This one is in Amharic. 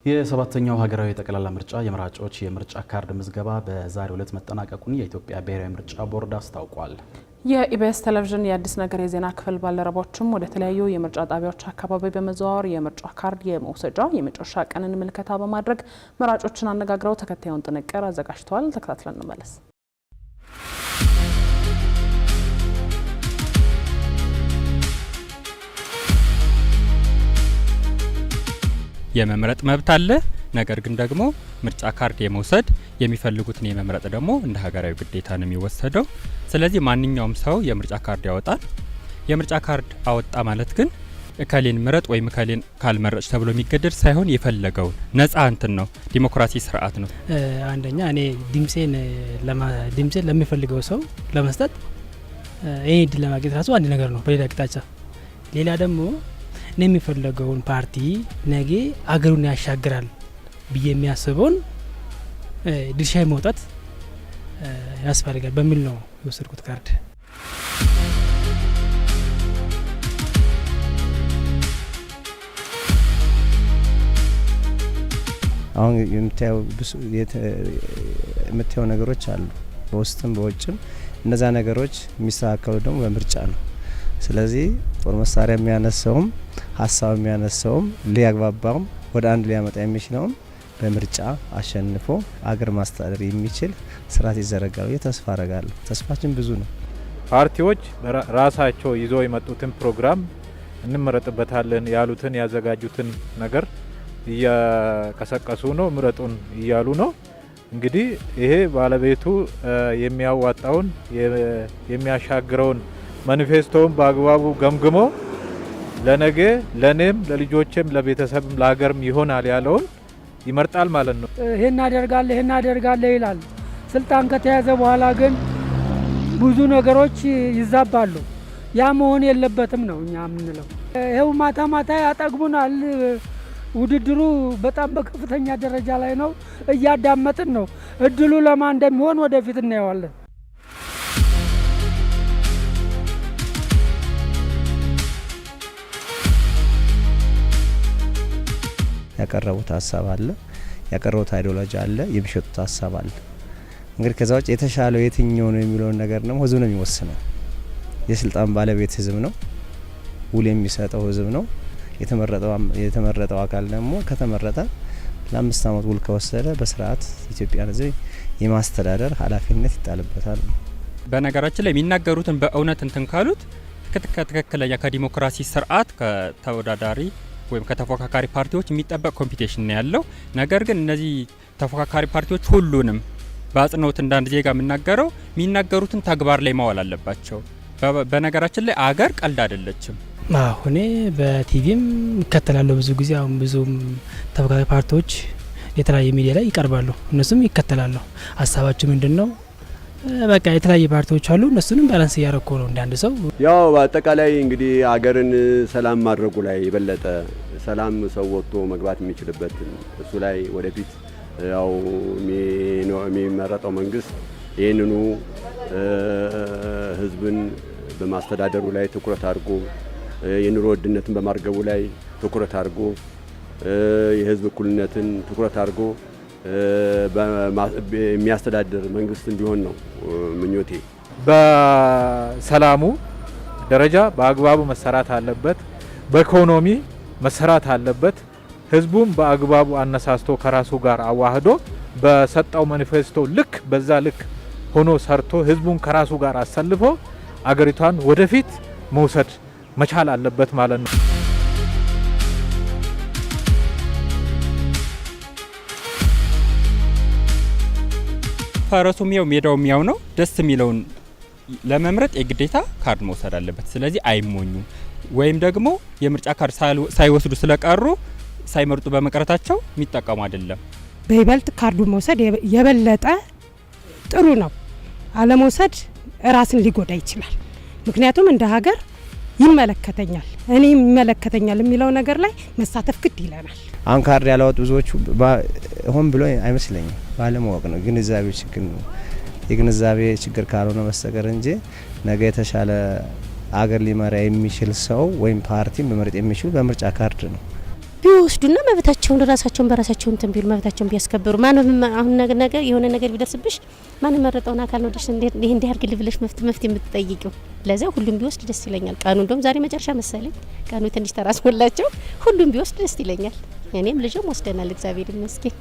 የሰባተኛው ሀገራዊ ጠቅላላ ምርጫ የመራጮች የምርጫ ካርድ ምዝገባ በዛሬው ዕለት መጠናቀቁን የኢትዮጵያ ብሔራዊ ምርጫ ቦርድ አስታውቋል። የኢቢኤስ ቴሌቪዥን የአዲስ ነገር የዜና ክፍል ባልደረቦችም ወደ ተለያዩ የምርጫ ጣቢያዎች አካባቢ በመዘዋወር የምርጫ ካርድ የመውሰጃ የመጨረሻ ቀንን ምልከታ በማድረግ መራጮችን አነጋግረው ተከታዩን ጥንቅር አዘጋጅተዋል። ተከታትለን እንመለስ። የመምረጥ መብት አለ። ነገር ግን ደግሞ ምርጫ ካርድ የመውሰድ የሚፈልጉትን የመምረጥ ደግሞ እንደ ሀገራዊ ግዴታ ነው የሚወሰደው። ስለዚህ ማንኛውም ሰው የምርጫ ካርድ ያወጣል። የምርጫ ካርድ አወጣ ማለት ግን እከሌን ምረጥ ወይም እከሌን ካልመረጭ ተብሎ የሚገደድ ሳይሆን የፈለገውን ነጻ እንትን ነው፣ ዲሞክራሲ ስርዓት ነው። አንደኛ እኔ ድምጼን ለሚፈልገው ሰው ለመስጠት ይሄ እድል ለማግኘት ራሱ አንድ ነገር ነው በሌላ አቅጣጫ። ሌላ ደግሞ እኔ የሚፈልገውን ፓርቲ ነገ አገሩን ያሻግራል ብዬ የሚያስበውን ድርሻ መውጣት ያስፈልጋል በሚል ነው የወሰድኩት ካርድ። አሁን የምታየው ነገሮች አሉ በውስጥም በውጭም። እነዛ ነገሮች የሚስተካከሉ ደግሞ በምርጫ ነው። ስለዚህ ጦር መሳሪያ የሚያነሳውም ሀሳብ የሚያነሳውም ሊያግባባውም ወደ አንድ ሊያመጣ የሚችለውም በምርጫ አሸንፎ አገር ማስተዳደር የሚችል ስርዓት ይዘረጋል ብዬ ተስፋ አረጋለሁ። ተስፋችን ብዙ ነው። ፓርቲዎች ራሳቸው ይዘው የመጡትን ፕሮግራም እንመረጥበታለን ያሉትን ያዘጋጁትን ነገር እየቀሰቀሱ ነው፣ ምረጡን እያሉ ነው። እንግዲህ ይሄ ባለቤቱ የሚያዋጣውን የሚያሻግረውን ማኒፌስቶውን በአግባቡ ገምግሞ ለነገ ለኔም ለልጆቼም ለቤተሰብም ለሀገርም ይሆናል ያለውን ይመርጣል ማለት ነው። ይሄን አደርጋለሁ ይላል። ስልጣን ከተያዘ በኋላ ግን ብዙ ነገሮች ይዛባሉ። ያ መሆን የለበትም ነው እኛ የምንለው። ይሄው ማታ ያጠግቡናል። ውድድሩ በጣም በከፍተኛ ደረጃ ላይ ነው። እያዳመጥን ነው። እድሉ ለማን እንደሚሆን ወደፊት እናየዋለን። ያቀረቡት ሀሳብ አለ፣ ያቀረቡት አይዲዮሎጂ አለ፣ የሚሸጡት ሀሳብ አለ። እንግዲህ ከዛ ውጭ የተሻለው የትኛው ነው የሚለውን ነገር ደግሞ ህዝብ ነው የሚወስነው። የስልጣን ባለቤት ህዝብ ነው፣ ውል የሚሰጠው ህዝብ ነው። የተመረጠው አካል ደግሞ ከተመረጠ ለ5 ዓመት ውል ከወሰደ በስርዓት ኢትዮጵያን ህዝብ የማስተዳደር ኃላፊነት ይጣልበታል። በነገራችን ላይ የሚናገሩትን በእውነት እንትን ካሉት ከትክክለኛ ከዲሞክራሲ ስርዓት ከተወዳዳሪ ወይም ከተፎካካሪ ፓርቲዎች የሚጠበቅ ኮምፒቲሽን ነው ያለው። ነገር ግን እነዚህ ተፎካካሪ ፓርቲዎች ሁሉንም በአጽንኦት እንዳንድ ዜጋ የምናገረው የሚናገሩትን ተግባር ላይ ማዋል አለባቸው። በነገራችን ላይ አገር ቀልድ አይደለችም። እኔ በቲቪም ይከተላለሁ ብዙ ጊዜ። አሁን ብዙም ተፎካካሪ ፓርቲዎች የተለያየ ሚዲያ ላይ ይቀርባሉ፣ እነሱም ይከተላለሁ። ሀሳባቸው ምንድነው? በቃ የተለያየ ፓርቲዎች አሉ፣ እነሱንም ባላንስ እያረኩ ነው እንዳንድ ሰው። ያው በአጠቃላይ እንግዲህ አገርን ሰላም ማድረጉ ላይ የበለጠ ሰላም ሰው ወጥቶ መግባት የሚችልበት እሱ ላይ ወደፊት ያው የሚመረጠው መንግስት ይህንኑ ህዝብን በማስተዳደሩ ላይ ትኩረት አድርጎ የኑሮ ውድነትን በማርገቡ ላይ ትኩረት አድርጎ የህዝብ እኩልነትን ትኩረት አድርጎ የሚያስተዳድር መንግስት እንዲሆን ነው ምኞቴ። በሰላሙ ደረጃ በአግባቡ መሰራት አለበት። በኢኮኖሚ መሰራት አለበት። ህዝቡም በአግባቡ አነሳስቶ ከራሱ ጋር አዋህዶ በሰጣው ማኒፌስቶ ልክ በዛ ልክ ሆኖ ሰርቶ ህዝቡን ከራሱ ጋር አሰልፎ አገሪቷን ወደፊት መውሰድ መቻል አለበት ማለት ነው። ፈረሱ ሚያው ሜዳው ሚያው ነው። ደስ የሚለውን ለመምረጥ የግዴታ ካርድ መውሰድ አለበት። ስለዚህ አይሞኙም፣ ወይም ደግሞ የምርጫ ካርድ ሳይወስዱ ስለቀሩ ሳይመርጡ በመቅረታቸው የሚጠቀሙ አይደለም። በይበልጥ ካርዱ መውሰድ የበለጠ ጥሩ ነው። አለመውሰድ ራስን ሊጎዳ ይችላል። ምክንያቱም እንደ ሀገር ይመለከተኛል፣ እኔ ይመለከተኛል የሚለው ነገር ላይ መሳተፍ ግድ ይለናል። አሁን ካርድ ያላወጡ ብዙዎቹ ሆን ብሎ አይመስለኝም፣ ባለማወቅ ነው። ግንዛቤ ችግር ነው። የግንዛቤ ችግር ካልሆነ መስተቀር እንጂ ነገ የተሻለ አገር ሊመራ የሚችል ሰው ወይም ፓርቲ መምረጥ የሚችል በምርጫ ካርድ ነው። ቢወስዱና መብታቸውን ራሳቸውን በራሳቸው እንትን ቢሉ መብታቸውን ቢያስከብሩ ማንም አሁን ነገር የሆነ ነገር ቢደርስብሽ ማንም መረጠውን አካል ነው ደስ እንዴ እንዲያርግል ብለሽ መፍትሄ የምትጠይቂው። ለዛ ሁሉም ቢወስድ ደስ ይለኛል። ቀኑ እንደውም ዛሬ መጨረሻ መሰለኝ ቀኑ ትንሽ ተራስሞላቸው ሁሉም ቢወስድ ደስ ይለኛል። እኔም ልጅም ወስደናል እግዚአብሔር ይመስገን።